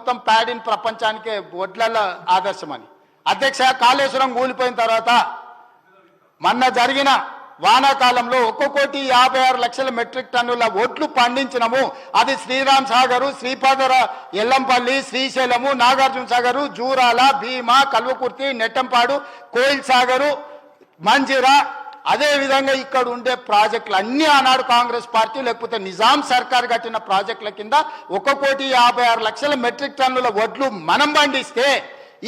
మొత్తం ప్యాడిన్ ప్రపంచానికే వడ్ల ఆదర్శమని. అధ్యక్ష, కాళేశ్వరం కూలిపోయిన తర్వాత మొన్న జరిగిన వానాకాలంలో 1,56,00,000 మెట్రిక్ టన్నుల ఒడ్లు పండించినము. అది శ్రీరామ్ సాగరు, శ్రీపాదర, ఎల్లంపల్లి, శ్రీశైలము, నాగార్జున సాగరు, జూరాల, భీమా, కల్వకుర్తి, నెట్టంపాడు, కోయిల్ సాగరు, మంజిరా, అదేవిధంగా ఇక్కడ ఉండే ప్రాజెక్టులు అన్ని ఆనాడు కాంగ్రెస్ పార్టీ లేకపోతే నిజాం సర్కార్ కట్టిన ప్రాజెక్టుల కింద 1,56,00,000 మెట్రిక్ టన్నుల ఒడ్లు మనం పండిస్తే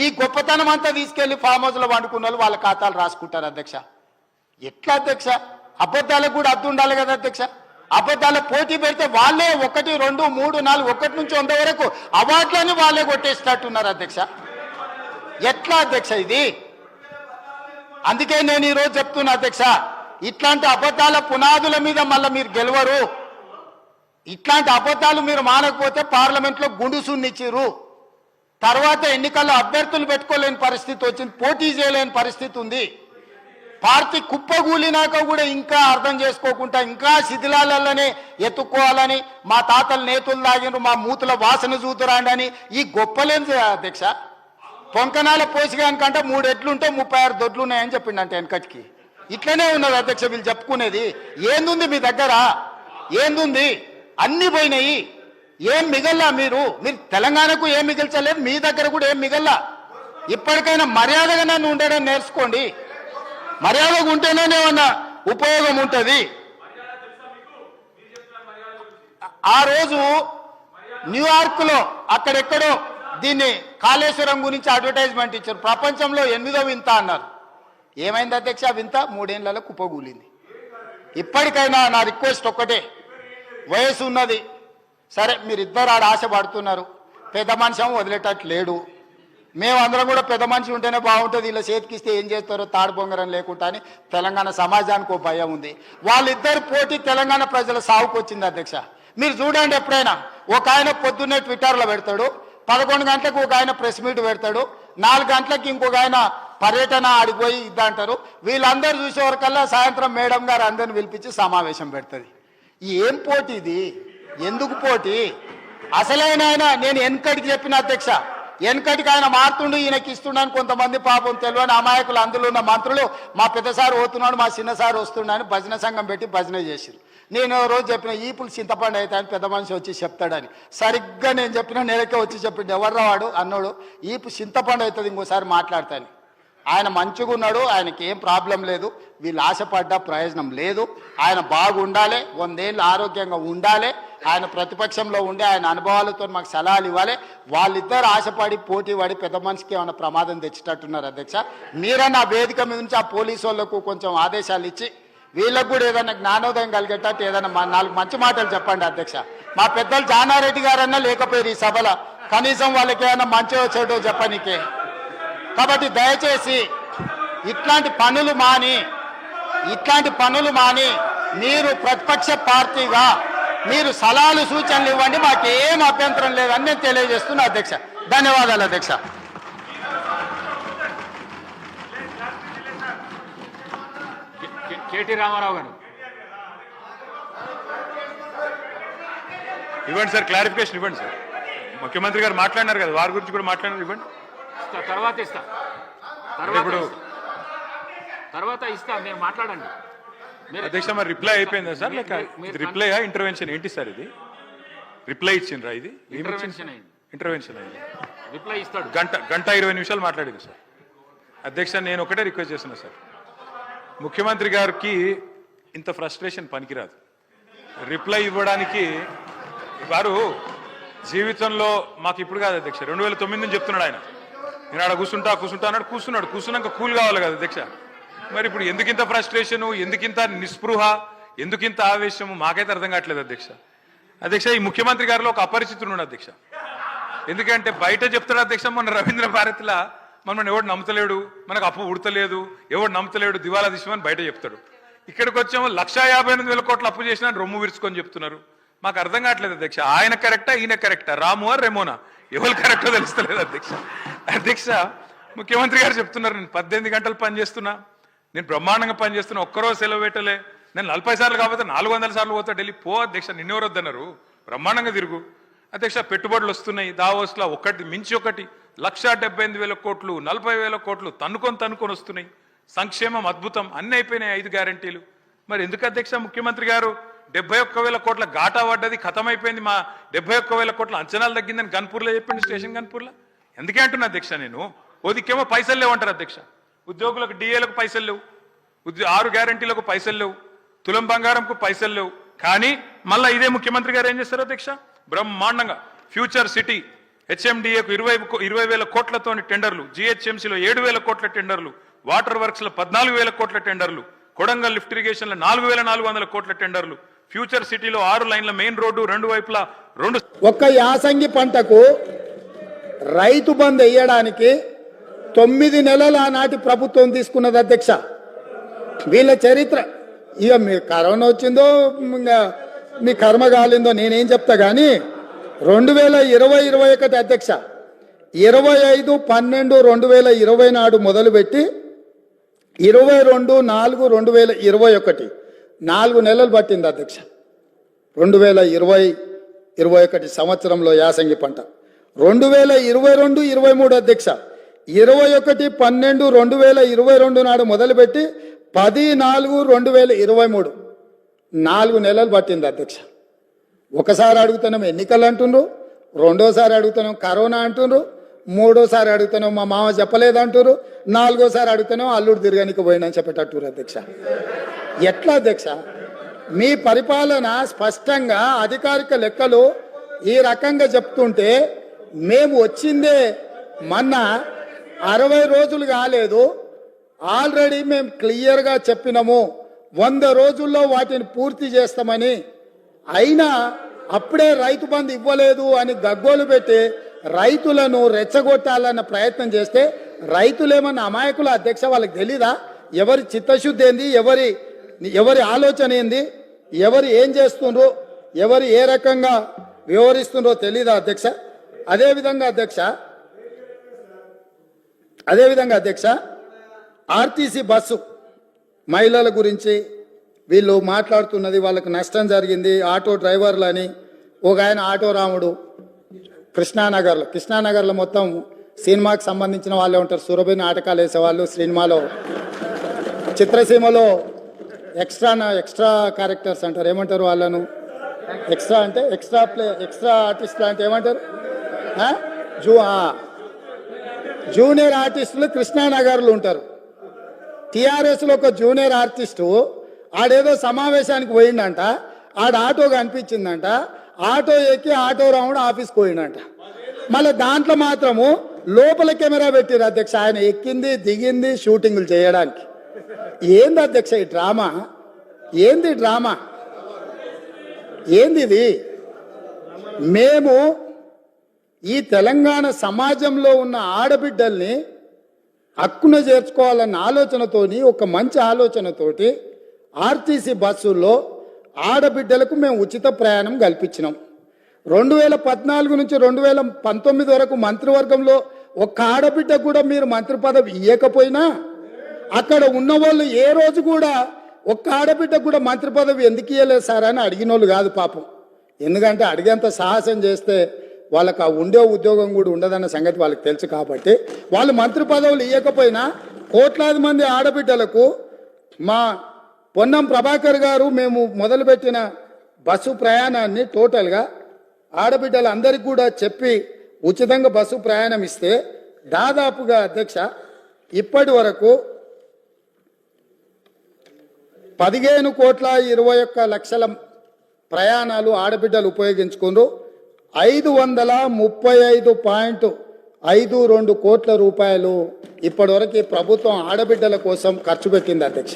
ఈ గొప్పతనం అంతా తీసుకెళ్లి ఫామ్ హౌస్లో వండుకున్న వాళ్ళు వాళ్ళ ఖాతాలు రాసుకుంటారు. అధ్యక్ష, ఎట్లా అధ్యక్ష? అబద్ధాలకు కూడా అర్థం ఉండాలి కదా అధ్యక్ష. అబద్ధాల పోటీ పెడితే వాళ్ళే 1, 2, 3, 4 1 నుంచి 100 వరకు అవార్డులని వాళ్ళే కొట్టేసేటట్టున్నారు అధ్యక్ష. ఎట్లా అధ్యక్ష ఇది? అందుకే నేను ఈరోజు చెప్తున్నా అధ్యక్ష, ఇట్లాంటి అబద్ధాల పునాదుల మీద మళ్ళీ మీరు గెలవరు. ఇట్లాంటి అబద్ధాలు మీరు మానకపోతే పార్లమెంట్లో గుండుసున్నిచ్చిర్రు. తర్వాత ఎన్నికల్లో అభ్యర్థులు పెట్టుకోలేని పరిస్థితి వచ్చింది, పోటీ చేయలేని పరిస్థితి ఉంది. పార్టీ కుప్పగూలినాక కూడా ఇంకా అర్థం చేసుకోకుండా ఇంకా శిథిలాలలోనే ఎత్తుక్కోవాలని, మా తాతలు నేతులు తాగినరు, మా మూతుల వాసన చూతురాండని ఈ గొప్పలేని అధ్యక్ష. పొంకనాల పోసిగానికంటే 3 ఎడ్లుంటే 36 దొడ్లు ఉన్నాయని చెప్పిండంటే వెనకటికి. ఇట్లనే ఉన్నది అధ్యక్ష వీళ్ళు చెప్పుకునేది. ఏందుంది మీ దగ్గర? ఏందుంది? అన్ని పోయినాయి. ఏం మిగల్లా? మీరు తెలంగాణకు ఏం మిగిల్చలేదు, మీ దగ్గర కూడా ఏం మిగల్లా. ఇప్పటికైనా మర్యాదగా నన్ను ఉండడం నేర్చుకోండి. మర్యాదగా ఉంటేనే ఏమన్నా ఉపయోగం ఉంటుంది. ఆ రోజు న్యూయార్క్లో అక్కడెక్కడో దీన్ని కాళేశ్వరం గురించి అడ్వర్టైజ్మెంట్ ఇచ్చారు. ప్రపంచంలో 8వ వింత అన్నారు. ఏమైంది అధ్యక్ష? వింత 3 ఏళ్లలో కుప్పగూలింది. ఇప్పటికైనా నా రిక్వెస్ట్ ఒక్కటే, వయసు ఉన్నది సరే, మీరిద్దరు ఆడ ఆశ పడుతున్నారు, పెద్ద మనిషి వదిలేటట్టు లేడు. మేమందరం కూడా పెద్ద మనిషి ఉంటేనే బాగుంటుంది, ఇలా చేతికిస్తే ఏం చేస్తారో తాడు బొంగరం లేకుండా అని తెలంగాణ సమాజానికి ఒక భయం ఉంది. వాళ్ళిద్దరు పోటీ తెలంగాణ ప్రజల సాగుకు వచ్చింది అధ్యక్ష. మీరు చూడండి, ఎప్పుడైనా ఒక ఆయన పొద్దున్నే ట్విట్టర్లో పెడతాడు, 11 గంటలకు ఒక ఆయన ప్రెస్ మీట్ పెడతాడు, 4 గంటలకు ఇంకొక ఆయన పర్యటన ఆడిపోయి ఇద్దంటారు. వీళ్ళందరూ చూసేవరకల్లా సాయంత్రం మేడం గారు అందరిని పిలిపించి సమావేశం పెడుతుంది. ఏం పోటీ ఇది? ఎందుకు పోటీ? అసలైన ఆయన నేను వెనకటికి చెప్పిన అధ్యక్ష, వెనకటికి ఆయన మారుతుండు, ఈయనకి ఇస్తున్నాను. కొంతమంది పాపం తెలియని అమాయకులు అందులో ఉన్న మంత్రులు మా పెద్దసారి పోతున్నాడు, మా చిన్నసారి వస్తున్నాడని భజన సంఘం పెట్టి భజన చేసిరు. నేను రోజు చెప్పిన ఈపులు చింతపండు అవుతాయని పెద్ద మనిషి వచ్చి చెప్తాడని. సరిగ్గా నేను చెప్పిన నెలకే వచ్చి చెప్పిండు, ఎవర్రా వాడు అన్నాడు, ఈపు చింతపండు అవుతుంది ఇంకోసారి మాట్లాడతాను. ఆయన మంచిగా ఉన్నాడు, ఆయనకి ఏం ప్రాబ్లం లేదు, వీళ్ళు ఆశపడ్డ ప్రయోజనం లేదు. ఆయన బాగుండాలి, 100 ఏళ్ళు ఆరోగ్యంగా ఉండాలి, ఆయన ప్రతిపక్షంలో ఉండి ఆయన అనుభవాలతో మాకు సలహాలు ఇవ్వాలి. వాళ్ళిద్దరు ఆశపడి పోటీ పడి పెద్ద మనిషికి ఏమైనా ప్రమాదం తెచ్చేటట్టున్నారు అధ్యక్ష. మీరన్నా వేదిక మీద నుంచి ఆ పోలీసు వాళ్ళకు కొంచెం ఆదేశాలు ఇచ్చి వీళ్ళకు కూడా ఏదైనా జ్ఞానోదయం కలిగేటట్టు ఏదైనా 4 మంచి మాటలు చెప్పండి అధ్యక్ష. మా పెద్దలు జానారెడ్డి గారన్నా లేకపోయారు ఈ సభలో, కనీసం వాళ్ళకి ఏమైనా మంచి వచ్చేటో చెప్పనీకే. కాబట్టి దయచేసి ఇట్లాంటి పనులు మాని మీరు ప్రతిపక్ష పార్టీగా మీరు సలహాలు సూచనలు ఇవ్వండి, మాకేం అభ్యంతరం లేదని నేను తెలియజేస్తున్నా అధ్యక్ష. ధన్యవాదాలు అధ్యక్ష. కేటీ రామారావు గారు ఇవ్వండి సార్, క్లారిఫికేషన్ ఇవ్వండి సార్. ముఖ్యమంత్రి గారు మాట్లాడినారు కదా, వారి గురించి కూడా మాట్లాడినారు, ఇవ్వండి. తర్వాత ఇస్తా మీరు మాట్లాడండి. అధ్యక్ష, మరి రిప్లై అయిపోయిందా సార్? లేక రిప్లైయా ఇంటర్వెన్షన్ ఏంటి సార్? ఇది రిప్లై ఇచ్చిండ్రా? ఇది ఇంటర్వెన్షన్ అయింది. రిప్లై ఇస్తాడు. గంట 20 నిమిషాలు మాట్లాడింది సార్. అధ్యక్ష, నేను ఒకటే రిక్వెస్ట్ చేస్తున్నా సార్, ముఖ్యమంత్రి గారికి ఇంత ఫ్రస్ట్రేషన్ పనికిరాదు. రిప్లై ఇవ్వడానికి వారు జీవితంలో మాకు ఇప్పుడు కాదు అధ్యక్ష, 2009 నుంచి చెప్తున్నాడు ఆయన. నేను ఆడ కూర్చుంటా అన్నాడు, కూర్చున్నాక కూల్ కావాలి కదా అధ్యక్ష. మరి ఇప్పుడు ఎందుకింత ఫ్రస్ట్రేషను, ఎందుకింత నిస్పృహ, ఎందుకింత ఆవేశము మాకైతే అర్థం కావట్లేదు అధ్యక్ష. ఈ ముఖ్యమంత్రి గారిలో ఒక అపరిచితుడు అధ్యక్ష. ఎందుకంటే బయట చెప్తాడు అధ్యక్ష, మన రవీంద్ర భారతిలా మనం ఎవడు నమ్ముతలేడు, మనకు అప్పు ఉడతలేదు, ఎవడు నమ్ముతలేడు, దివాలా తీసామని బయట చెప్తాడు. ఇక్కడికి వచ్చాము 1,58,000 కోట్ల అప్పు చేసినా రొమ్ము విరుచుకొని చెప్తున్నారు. మాకు అర్థం కావట్లేదు అధ్యక్ష. ఆయన కరెక్టా, ఈయన కరెక్టా, రాము ఆర్ రెమోనా, ఎవరు కరెక్టో తెలుస్తలేదు అధ్యక్ష. ముఖ్యమంత్రి గారు చెప్తున్నారు, నేను 18 గంటలు పనిచేస్తున్నా, నేను బ్రహ్మాండంగా పనిచేస్తున్నా, ఒక్కరోజు సెలవు పెట్టలే, నేను 40 సార్లు కాకపోతే 400 సార్లు పోతా ఢిల్లీ. పో అధ్యక్ష, నిన్నెవరు వద్దన్నారు, బ్రహ్మాండంగా తిరుగు అధ్యక్ష పెట్టుబడులు వస్తున్నాయి దావోస్లో ఒకటి మించి ఒకటి 1,78,000 కోట్లు 40,000 కోట్లు తన్నుకొని వస్తున్నాయి. సంక్షేమం అద్భుతం, అన్ని అయిపోయినాయి 5 గ్యారంటీలు. మరి ఎందుకు అధ్యక్ష ముఖ్యమంత్రి గారు 71,000 కోట్ల ఘాటా పడ్డది, ఖతమైపోయింది, మా 71,000 కోట్ల అంచనాలు తగ్గిందని గన్పూర్లో చెప్పింది, స్టేషన్ గన్పూర్లో. ఎందుకే అంటున్నా అధ్యక్ష నేను, ఓదికేమో పైసలు లేవంటారు అధ్యక్ష, ఉద్యోగులకు డిఏలకు పైసలు లేవు, 6 గ్యారంటీలకు పైసలు లేవు, తులం బంగారంకు పైసలు లేవు. కానీ మళ్ళీ ఇదే ముఖ్యమంత్రి గారు ఏం చేస్తారు అధ్యక్ష, బ్రహ్మాండంగా ఫ్యూచర్ సిటీ హెచ్ఎండిఏకు 20,000 కోట్లతో టెండర్లు, జిహెచ్ఎంసీలో 7,000 కోట్ల టెండర్లు, వాటర్ వర్క్స్లో 14,000 కోట్ల టెండర్లు, కొడంగల్ లిఫ్ట్ ఇరిగేషన్లో 4,400 కోట్ల టెండర్లు, ఫ్యూచర్ సిటీలో 6 లైన్ల మెయిన్ రోడ్డు 2 వైపులా 2. ఒక్క యాసంగి పంటకు రైతు బంద్ వేయడానికి 9 నెలల ఆనాటి ప్రభుత్వం తీసుకున్నది అధ్యక్ష. వీళ్ళ చరిత్ర ఇక మీ కరోనా వచ్చిందో ఇంకా మీ కర్మ కాలిందో నేనేం చెప్తా కానీ 2020-21 అధ్యక్ష 25/12/2020 నాడు మొదలుపెట్టి 22/4/2021 4 నెలలు పట్టింది అధ్యక్ష. 2020-21 సంవత్సరంలో యాసంగి పంట. 2022-23 అధ్యక్ష 21/12/2022 నాడు మొదలుపెట్టి 10/4/2023 4 నెలలు పట్టింది అధ్యక్ష. ఒకసారి అడుగుతున్నాం ఎన్నికలు అంటుండ్రు, రెండోసారి అడుగుతున్నాం కరోనా అంటుండ్రు, మూడోసారి అడుగుతున్నాం మా మామ చెప్పలేదు అంటున్నారు, 4గోసారి అడుగుతున్నాం అల్లుడు తిరగనికి పోయినని చెప్పేటట్టురు అధ్యక్ష. ఎట్లా అధ్యక్ష మీ పరిపాలన? స్పష్టంగా అధికారిక లెక్కలు ఈ రకంగా చెప్తుంటే మేము వచ్చిందే మొన్న 60 రోజులు కాలేదు, ఆల్రెడీ మేము క్లియర్గా చెప్పినాము 100 రోజుల్లో వాటిని పూర్తి చేస్తామని. అయినా అప్పుడే రైతు బంధు ఇవ్వలేదు అని గగ్గోలు పెట్టి రైతులను రెచ్చగొట్టాలన్న ప్రయత్నం చేస్తే రైతులేమన్నా అమాయకుల అధ్యక్ష? వాళ్ళకి తెలీదా ఎవరి చిత్తశుద్ధి ఏంది, ఎవరి ఆలోచన ఏంది, ఎవరు ఏం చేస్తుండ్రో, ఎవరు ఏ రకంగా వ్యవహరిస్తుండ్రో తెలీదా అధ్యక్ష? అదేవిధంగా అధ్యక్ష ఆర్టీసీ బస్సు మహిళల గురించి వీళ్ళు మాట్లాడుతున్నది, వాళ్ళకు నష్టం జరిగింది, ఆటో డ్రైవర్లు అని. ఒక ఆయన ఆటో రాముడు కృష్ణానగర్లో మొత్తం సినిమాకి సంబంధించిన వాళ్ళే ఉంటారు, సురభి నాటకాలు వేసేవాళ్ళు, సినిమాలో చిత్రసీమలో ఎక్స్ట్రా క్యారెక్టర్స్ అంటారు, ఏమంటారు వాళ్ళను? ఎక్స్ట్రా అంటే ఎక్స్ట్రా ఆర్టిస్టులు అంటే ఏమంటారు? జూనియర్ ఆర్టిస్టులు కృష్ణానగర్లు ఉంటారు. టీఆర్ఎస్లో ఒక జూనియర్ ఆర్టిస్టు ఆడేదో సమావేశానికి పోయిండంట, ఆడ ఆటో కనిపించిందంట, ఆటో ఎక్కి ఆటో రాముడు ఆఫీస్కి పోయిండంట. మళ్ళీ దాంట్లో మాత్రము లోపల కెమెరా పెట్టిరు అధ్యక్ష, ఆయన ఎక్కింది దిగింది షూటింగులు చేయడానికి. ఏంది అధ్యక్ష ఈ డ్రామా? ఏంది డ్రామా? ఏంది ఇది? మేము ఈ తెలంగాణ సమాజంలో ఉన్న ఆడబిడ్డల్ని హక్కున చేర్చుకోవాలన్న ఆలోచనతోని, ఒక మంచి ఆలోచనతోటి ఆర్టీసీ బస్సుల్లో ఆడబిడ్డలకు మేము ఉచిత ప్రయాణం కల్పించినాం. 2014 నుంచి 2019 వరకు మంత్రివర్గంలో ఒక్క ఆడబిడ్డ కూడా మీరు మంత్రి పదవి ఇవ్వకపోయినా అక్కడ ఉన్నవాళ్ళు ఏ రోజు కూడా ఒక్క ఆడబిడ్డ కూడా మంత్రి పదవి ఎందుకు ఇవ్వలేదు సార్ అని అడిగిన వాళ్ళు కాదు పాపం. ఎందుకంటే అడిగేంత సాహసం చేస్తే వాళ్ళకి ఆ ఉండే ఉద్యోగం కూడా ఉండదన్న సంగతి వాళ్ళకి తెలుసు. కాబట్టి వాళ్ళు మంత్రి పదవులు ఇవ్వకపోయినా కోట్లాది మంది ఆడబిడ్డలకు మా పొన్నం ప్రభాకర్ గారు మేము మొదలుపెట్టిన బస్సు ప్రయాణాన్ని టోటల్గా ఆడబిడ్డలందరికీ కూడా చెప్పి ఉచితంగా బస్సు ప్రయాణం ఇస్తే దాదాపుగా అధ్యక్ష ఇప్పటి వరకు 15,21,00,000 ప్రయాణాలు ఆడబిడ్డలు ఉపయోగించుకుంటూ 535.52 కోట్ల రూపాయలు ఇప్పటివరకు ప్రభుత్వం ఆడబిడ్డల కోసం ఖర్చు పెట్టింది అధ్యక్ష.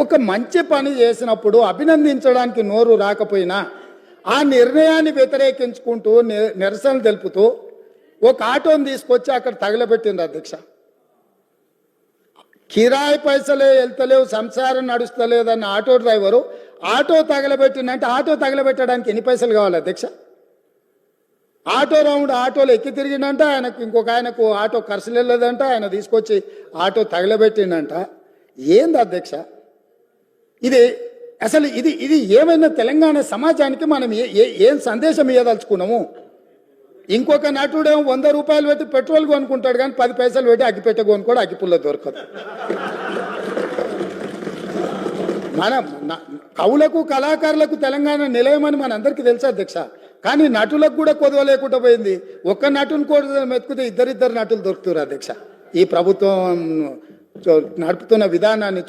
ఒక మంచి పని చేసినప్పుడు అభినందించడానికి నోరు రాకపోయినా ఆ నిర్ణయాన్ని వ్యతిరేకించుకుంటూ నిరసన తెలుపుతూ ఒక ఆటోని తీసుకొచ్చి అక్కడ తగలబెట్టింది అధ్యక్ష. కిరాయి పైసలే వెళ్తలేవు, సంసారం నడుస్తలేదన్న ఆటో డ్రైవరు ఆటో తగలబెట్టిందంటే ఆటో తగలబెట్టడానికి ఎన్ని పైసలు కావాలి అధ్యక్ష? ఆటో రౌండ్ ఆటోలో ఎక్కి తిరిగిందంట, ఆయనకు ఇంకొక ఆయనకు ఆటో ఖర్చులు వెళ్ళదంట, ఆయన తీసుకొచ్చి ఆటో తగలబెట్టిందంట. ఏంది అధ్యక్ష ఇది? అసలు ఇది ఏమైనా తెలంగాణ సమాజానికి మనం ఏం సందేశం ఇవ్వదలుచుకున్నాము? ఇంకొక నటుడేమో 100 రూపాయలు పెట్టి పెట్రోల్ కొనుక్కుంటాడు, కానీ 10 పైసలు పెట్టి అగ్గిపెట్ట కొనుక్కోడు, అగ్గిపుల్ల దొరకదు. కవులకు కళాకారులకు తెలంగాణ నిలయమని మనందరికీ తెలుసు అధ్యక్ష. కానీ నటులకు కూడా కొదవ లేకుండా పోయింది. ఒక్క నటుని కూడా మెతుకుతే ఇద్దరిద్దరు నటులు దొరుకుతారు అధ్యక్ష. ఈ ప్రభుత్వం నడుపుతున్న విధానాన్ని